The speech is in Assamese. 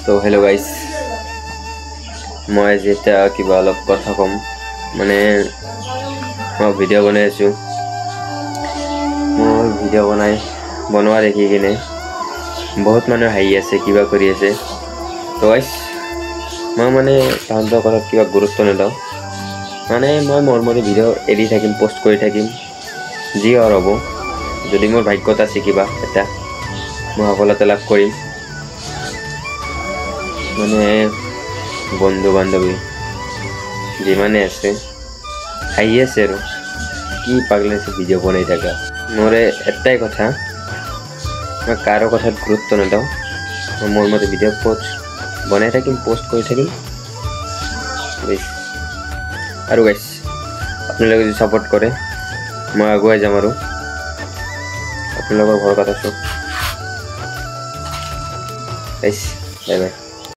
তো হেল্ল' গাইজ, মই যেতিয়া কিবা অলপ কথা ক'ম মানে মই ভিডিঅ' বনাই আছোঁ। মই ভিডিঅ' বনোৱা দেখি কিনে বহুত মানুহ হাঁহি আছে, কিবা কৰি আছে। তো গাইজ, মই মানে তাহাঁতৰ কথাত কিবা গুৰুত্ব নিদিওঁ। মানে মই মোৰ মতে ভিডিঅ' এৰি থাকিম, পষ্ট কৰি থাকিম, যি হয় হ'ব। যদি মোৰ ভাগ্যত আছে কিবা এটা, মই সফলতা লাভ কৰিম। মানে বন্ধু বান্ধৱী যিমানে আছে হাঁহি আছে আৰু কি পাগলাইছে ভিডিঅ' বনাই থাকা। মোৰে এটাই কথা, মই কাৰো কথাত গুৰুত্ব নিদিওঁ। মই মোৰ মতে ভিডিঅ' বনাই থাকিম, পষ্ট কৰি থাকিম। আৰু গাইজ, আপোনালোকে যদি ছাপোৰ্ট কৰে মই আগুৱাই যাম আৰু আপোনালোকৰ ঘৰৰ কথা আছোঁ। Guys bye bye.